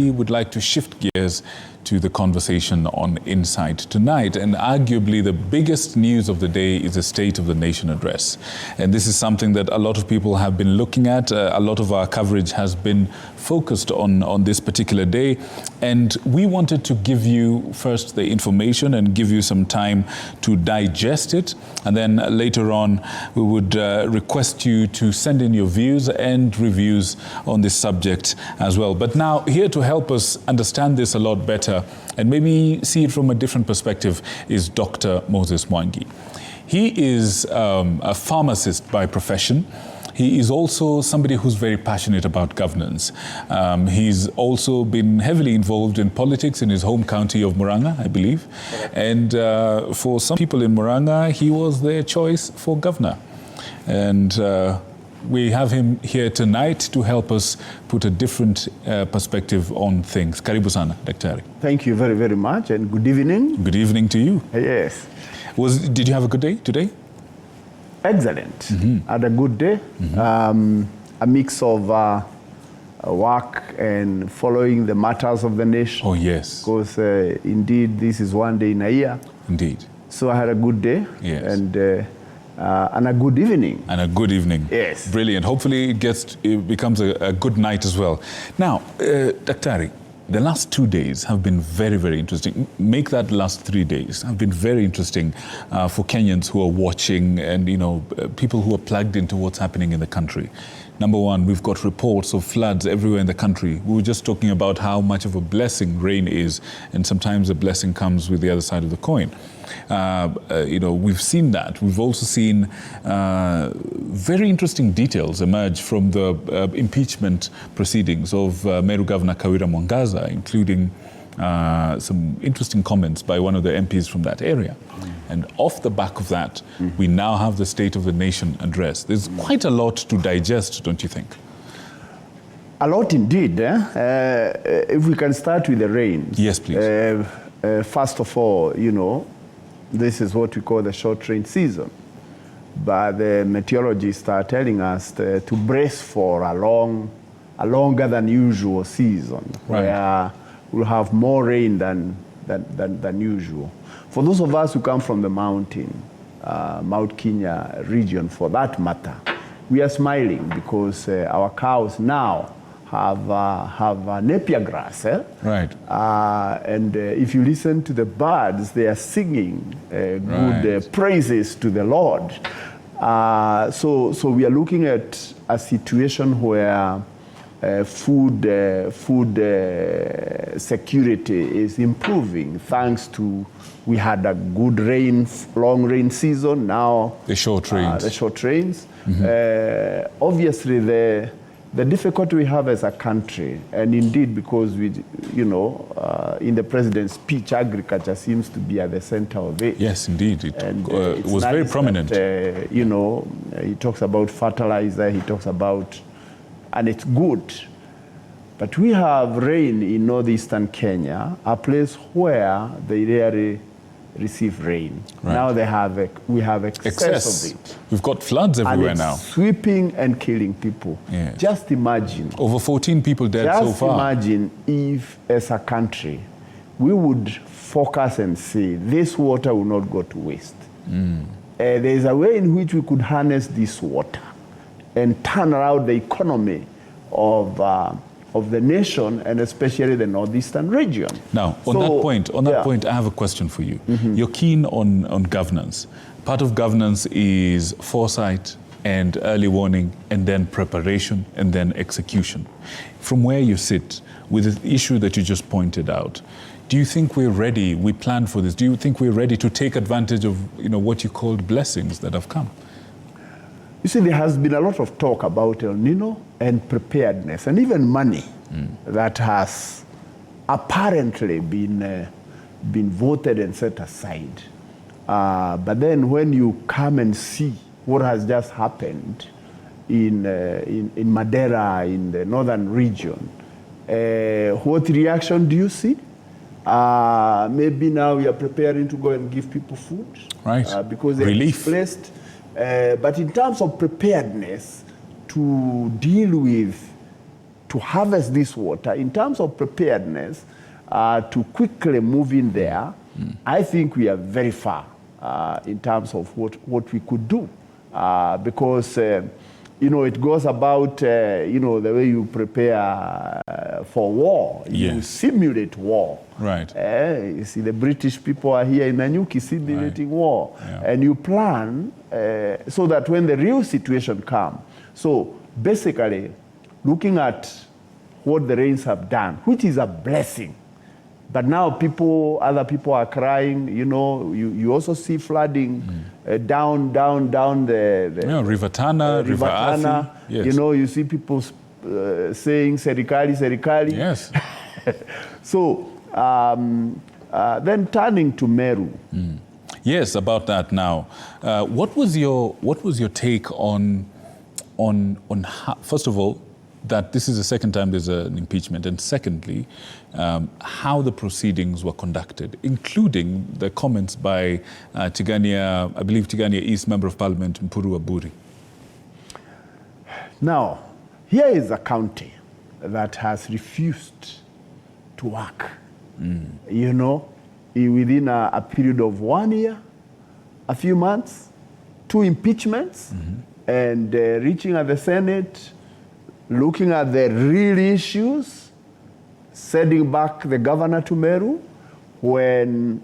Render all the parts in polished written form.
We would like to shift gears to the conversation on Insight tonight, and arguably the biggest news of the day is the State of the Nation address. And this is something that a lot of people have been looking at. A lot of our coverage has been focused on this particular day, and we wanted to give you first the information and give you some time to digest it, and then later on we would request you to send in your views and reviews on this subject as well. But now, here to help us understand this a lot better and maybe see it from a different perspective is Dr. Moses Mwangi. He is a pharmacist by profession. He is also somebody who's very passionate about governance. He's also been heavily involved in politics in his home county of Murang'a, I believe. And for some people in Murang'a, he was their choice for governor. And we have him here tonight to help us put a different perspective on things. Karibu sana, Daktari. Thank you very, very much, and good evening. Good evening to you. Yes. Did you have a good day today? Excellent. Had a good day. A mix of work and following the matters of the nation. Oh, yes. Because indeed, this is one day in a year. Indeed. So I had a good day. Yes. And a good evening. And a good evening. Yes. Brilliant. Hopefully it becomes a good night as well. Now, Daktari, the last 2 days have been very, very interesting. Make that last 3 days have been very interesting for Kenyans who are watching and, people who are plugged into what's happening in the country. Number one, we've got reports of floods everywhere in the country. We were just talking about how much of a blessing rain is, and sometimes a blessing comes with the other side of the coin. We've seen that. We've also seen very interesting details emerge from the impeachment proceedings of Meru Governor Kawira Mwangaza, including some interesting comments by one of the MPs from that area. And off the back of that, we now have the State of the Nation address. There's quite a lot to digest, don't you think? A lot indeed. If we can start with the rains. Yes, please. First of all, this is what we call the short rain season. But the meteorologists are telling us to brace for a longer than usual season, right, where we'll have more rain than usual. For those of us who come from the mountain, Mount Kenya region for that matter, we are smiling because our cows now have napier grass. Right. And if you listen to the birds, they are singing good praises to the Lord. So we are looking at a situation where food security is improving thanks to we had a good long rain season. Now the short rains. Obviously the difficulty we have as a country, and indeed because we, in the president's speech, agriculture seems to be at the center of it. Yes, indeed. It was nice very prominent. That, he talks about fertilizer, he talks about, and it's good. But we have rain in northeastern Kenya, a place where they rarely receive rain. Right. Now we have excess of it. We've got floods everywhere and it's now. Sweeping and killing people. Yes. Just imagine. Over 14 people dead so far. Just imagine if, as a country, we would focus and say, this water will not go to waste. There is a way in which we could harness this water and turn around the economy of the nation, and especially the northeastern region. Now, on that point, I have a question for you. You're keen on governance. Part of governance is foresight and early warning, and then preparation, and then execution. From where you sit, with the issue that you just pointed out, do you think we're ready, we planned for this? Do you think we're ready to take advantage of what you called blessings that have come? You see, there has been a lot of talk about El Nino and preparedness, and even money that has apparently been voted and set aside. But then when you come and see what has just happened in Madeira, in the northern region, what reaction do you see? Maybe now we are preparing to go and give people food. Right. Because they're displaced. But in terms of preparedness to deal with to harvest this water, in terms of preparedness, to quickly move in there, I think we are very far in terms of what we could do. Because, it goes about, the way you prepare for war. Yes. You simulate war. Right. You see, the British people are here in Nanyuki simulating war. Yeah. And you plan so that when the real situation comes. So basically, looking at what the rains have done, which is a blessing. But now other people are crying, you also see flooding down the River Tana, River Athi. Yes. You see people saying, serikali. Yes. So then turning to Meru. Yes, about that now. What was your take on how, first of all, that this is the second time there's an impeachment, and secondly, how the proceedings were conducted, including the comments by Tigania, I believe Tigania East Member of Parliament, Mpuru Aburi. Now, here is a county that has refused to work, within a period of 1 year, a few months, 2 impeachments, and reaching at the Senate, looking at the real issues, sending back the governor to Meru, when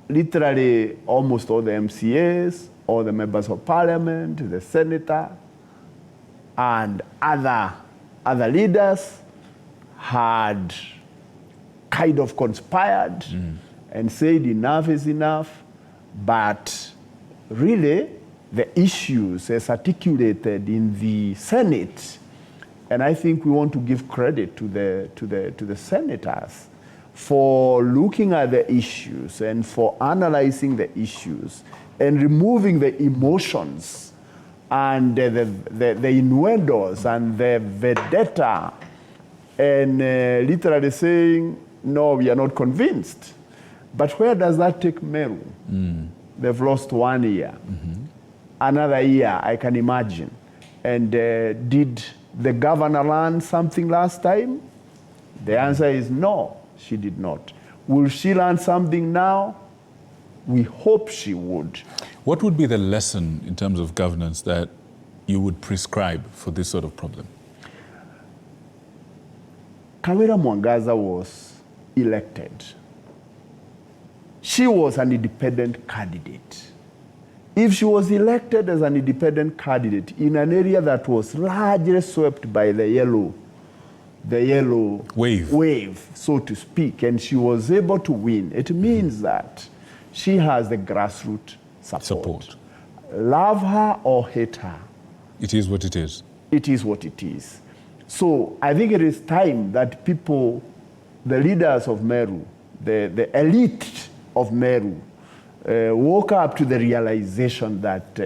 literally almost all the MCAs, all the members of parliament, the senator, and other leaders had kind of conspired and said enough is enough. But really, the issues as articulated in the Senate, and I think we want to give credit to the senators for looking at the issues and for analyzing the issues and removing the emotions and the innuendos and the vendetta, and literally saying, no, we are not convinced. But where does that take Meru? They've lost 1 year. Another year, I can imagine. And did the governor learn something last time? The answer is no, she did not. Will she learn something now? We hope she would. What would be the lesson in terms of governance that you would prescribe for this sort of problem? Kawira Mwangaza was elected. She was an independent candidate. If she was elected as an independent candidate in an area that was largely swept by the yellow wave, so to speak, and she was able to win, it means that she has the grassroots support. Love her or hate her. It is what it is. It is what it is. So I think it is time that people, the leaders of Meru, the elite of Meru, woke up to the realization that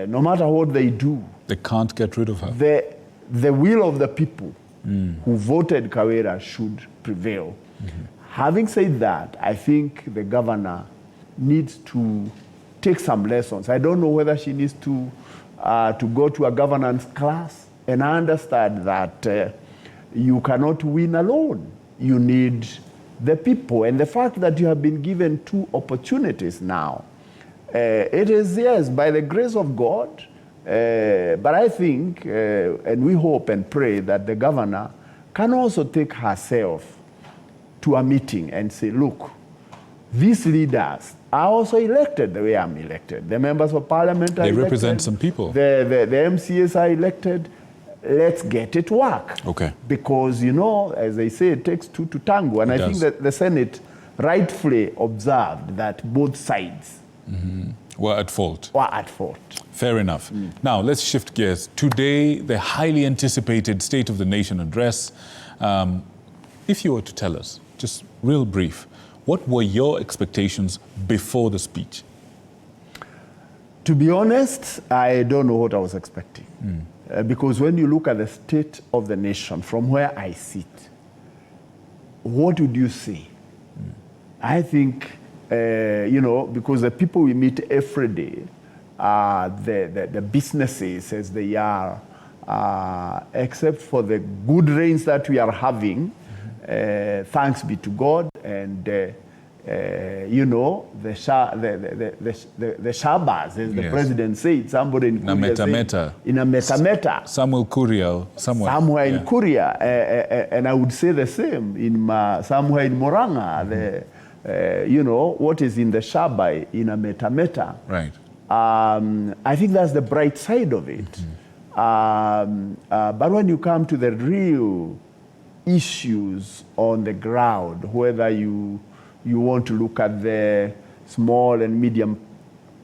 no matter what they do, they can't get rid of her. The will of the people who voted Kawira should prevail. Having said that, I think the governor needs to take some lessons. I don't know whether she needs to go to a governance class and understand that you cannot win alone. You need the people, and the fact that you have been given 2 opportunities now, it is, yes, by the grace of God, but I think, and we hope and pray that the governor can also take herself to a meeting and say, look, these leaders are also elected the way I'm elected. The members of parliament are elected. They represent some people. The MCAs are elected. Let's get it work. Okay. Because, as they say, it takes 2 to tango. And I think that the Senate rightfully observed that both sides were at fault. Fair enough. Now, let's shift gears. Today, the highly anticipated State of the Nation address. If you were to tell us, just real brief, what were your expectations before the speech? To be honest, I don't know what I was expecting. Because when you look at the state of the nation, from where I sit, what would you say? I think, because the people we meet every day, the businesses as they are except for the good rains that we are having, thanks be to God, and you know, the shabas, as the president said, somebody in Kuria said, in a meta. Samuel Kuria, somewhere in Kuria, and I would say the same in somewhere in Moranga. You know, what is in the shaba in a meta. Right. I think that's the bright side of it. But when you come to the real issues on the ground, whether you want to look at the small and medium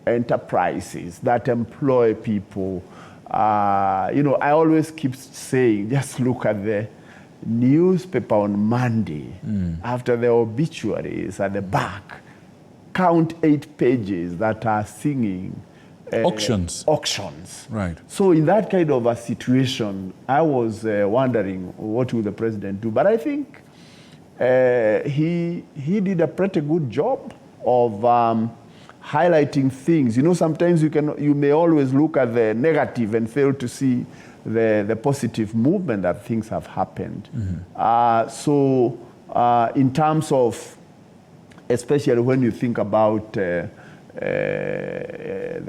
enterprises that employ people, you know, I always keep saying, just look at the newspaper on Monday after the obituaries at the back. Count 8 pages that are singing auctions. Right. So in that kind of a situation, I was wondering what will the president do. But I think he did a pretty good job of highlighting things. You know, sometimes you may always look at the negative and fail to see the positive movement that things have happened. So in terms of, especially when you think about the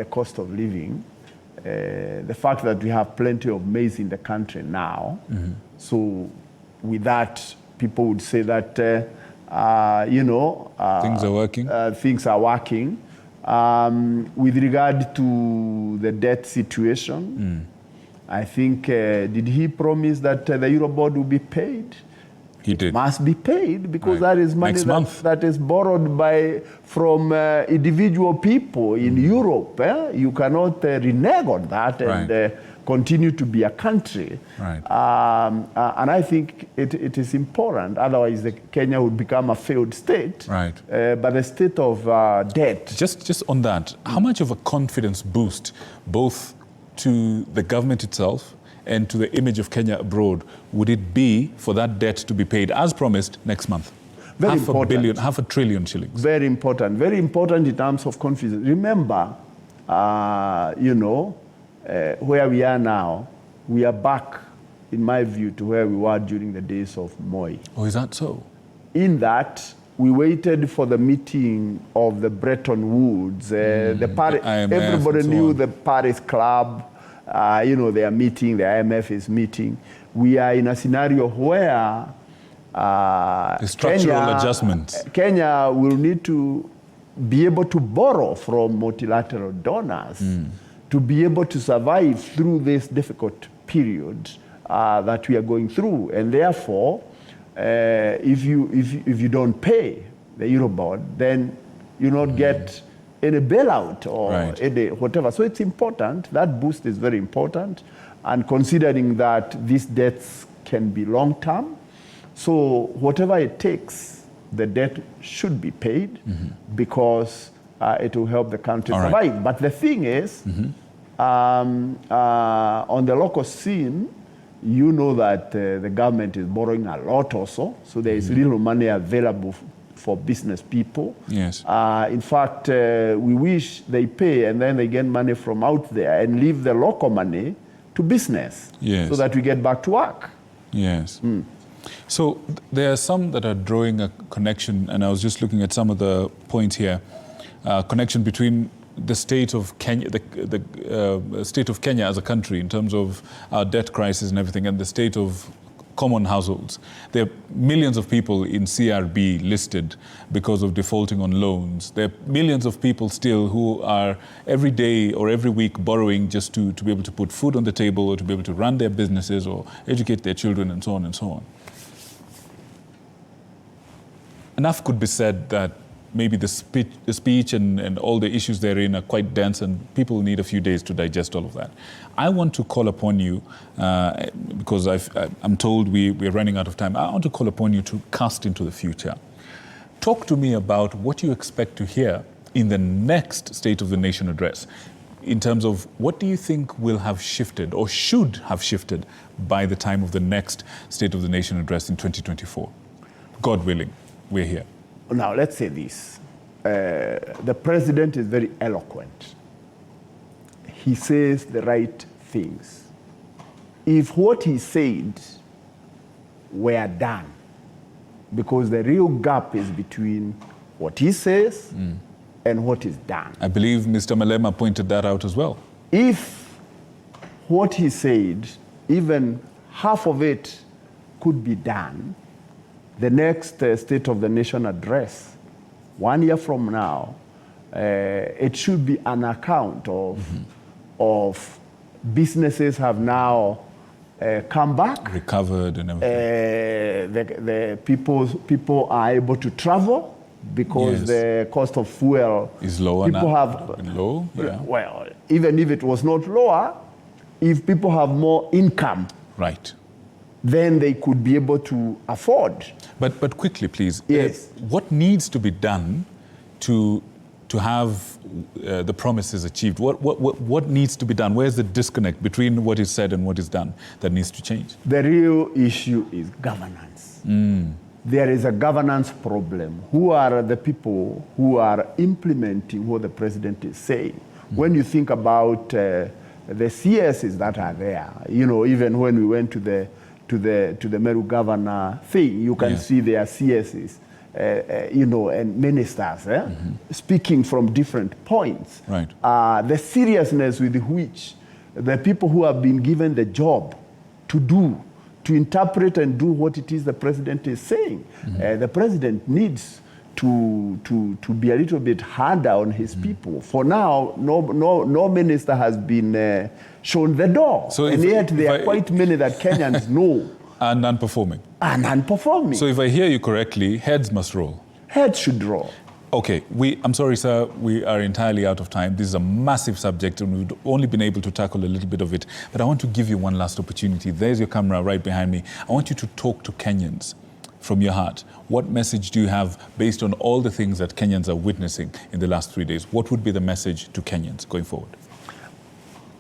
cost of living, the fact that we have plenty of maize in the country now. So with that, people would say that, you know, things are working. Things are working. With regard to the debt situation, I think, did he promise that the Eurobond will be paid? He did. Must be paid, because that is money that is borrowed from individual people in Europe. You cannot renege on that and continue to be a country. Right. And I think it is important. Otherwise, Kenya would become a failed state. Right. But the state of debt. Just on that, how much of a confidence boost, both to the government itself and to the image of Kenya abroad, would it be for that debt to be paid, as promised, next month? Very important. Half a trillion shillings. Very important. Very important in terms of confidence. Remember, you know, where we are now, we are back, in my view, to where we were during the days of Moi. Oh, is that so? In that, we waited for the meeting of the Bretton Woods. Everybody knew the Paris Club. You know, they are meeting, the IMF is meeting. We are in a scenario where the structural adjustments. Kenya will need to be able to borrow from multilateral donors to be able to survive through this difficult period that we are going through. And therefore, if you don't pay the Eurobond, then you not get any bailout or any whatever. So it's important. That boost is very important. And considering that these debts can be long-term, so whatever it takes, the debt should be paid because it will help the country survive. But the thing is, on the local scene, you know that the government is borrowing a lot also. So there is little money available for business people. Yes. In fact, we wish they pay and then they get money from out there and leave the local money to business so that we get back to work. Yes. So there are some that are drawing a connection, and I was just looking at some of the points here, connection between the state of Kenya, the state of Kenya as a country in terms of our debt crisis and everything, and the state of common households. There are millions of people in CRB listed because of defaulting on loans. There are millions of people still who are every day or every week borrowing just to be able to put food on the table or to be able to run their businesses or educate their children and so on and so on. Enough could be said that maybe the speech and all the issues therein are quite dense and people need a few days to digest all of that. I want to call upon you, because I'm told we're running out of time, I want to call upon you to cast into the future. Talk to me about what you expect to hear in the next State of the Nation address, in terms of what do you think will have shifted or should have shifted by the time of the next State of the Nation address in 2024? God willing, we're here. Now, let's say this. The president is very eloquent. He says the right things. if what he said were done, because the real gap is between what he says and what is done. I believe Mr. Malema pointed that out as well. If what he said, even half of it could be done, the next State of the Nation address, 1 year from now, it should be an account of businesses have now come back. Recovered and everything. The people are able to travel because Yes. the cost of fuel Is lower people now. have Been low, yeah. Well, even if it was not lower, if people have more income, Right. then they could be able to afford. But quickly, please. Yes. What needs to be done to have the promises achieved? What needs to be done? Where's the disconnect between what is said and what is done that needs to change? The real issue is governance. There is a governance problem. Who are the people who are implementing what the president is saying? When you think about the CSs that are there, you know, even when we went to the Meru governor thing, you can see their CSs, you know, and ministers speaking from different points. Right. The seriousness with which the people who have been given the job to interpret and do what it is the president is saying. The president needs to be a little bit harder on his people. For now, no minister has been shown the door. So and yet there are quite many that Kenyans know are non-performing. are non-performing. So if I hear you correctly, heads must roll. Heads should roll. Okay, I'm sorry, sir, we are entirely out of time. This is a massive subject and we've only been able to tackle a little bit of it. But I want to give you one last opportunity. There's your camera right behind me. I want you to talk to Kenyans from your heart. What message do you have based on all the things that Kenyans are witnessing in the last 3 days? What would be the message to Kenyans going forward?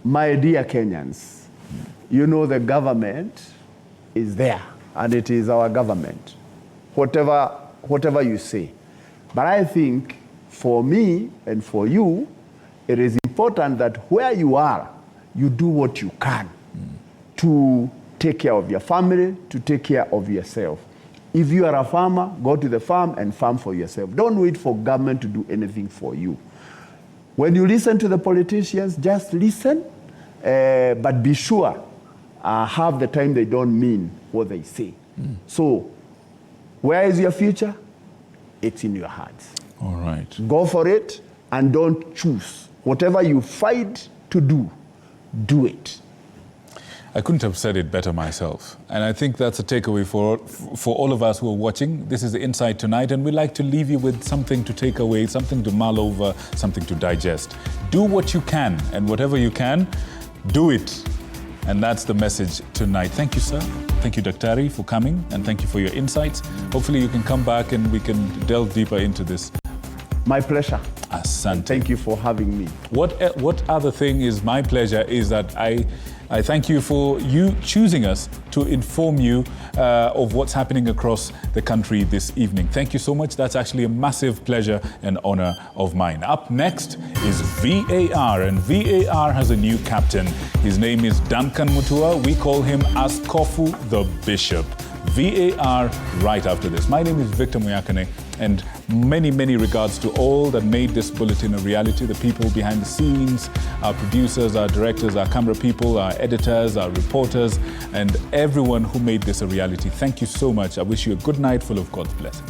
My dear Kenyans, you know the government is there and it is our government. Whatever you say. But I think for me and for you, it is important that where you are, you do what you can to take care of your family, to take care of yourself. If you are a farmer, go to the farm and farm for yourself. Don't wait for government to do anything for you. When you listen to the politicians, just listen, but be sure half the time they don't mean what they say. So, where is your future? It's in your hands. All right. Go for it and don't choose. Whatever you fight to do, do it. I couldn't have said it better myself. And I think that's a takeaway for all of us who are watching. This is the Insight Tonight, and we'd like to leave you with something to take away, something to mull over, something to digest. Do what you can, and whatever you can, do it. And that's the message tonight. Thank you, sir. Thank you, Daktari, for coming, and thank you for your insights. Hopefully you can come back and we can delve deeper into this. My pleasure. Asante. Thank you for having me. What other thing is my pleasure is that I thank you for you choosing us to inform you of what's happening across the country this evening. Thank you so much. That's actually a massive pleasure and honor of mine. Up next is VAR, and VAR has a new captain. His name is Duncan Mutua. We call him Askofu the Bishop. VAR right after this. My name is Victor Muyakane, and many, many regards to all that made this bulletin a reality, the people behind the scenes, our producers, our directors, our camera people, our editors, our reporters, and everyone who made this a reality. Thank you so much. I wish you a good night full of God's blessings.